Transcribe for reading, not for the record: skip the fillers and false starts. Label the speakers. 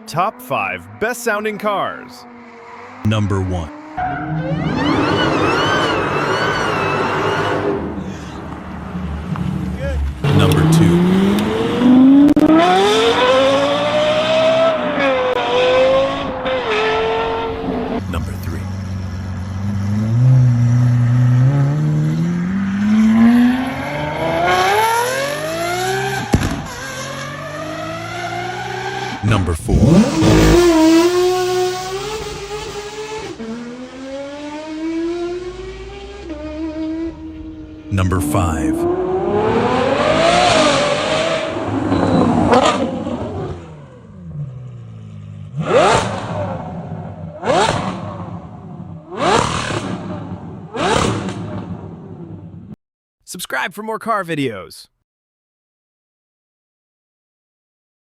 Speaker 1: Top 5 best sounding cars.
Speaker 2: Number 1. Number 2. Number 3. Number 4. Number 5.
Speaker 1: Subscribe for more car videos.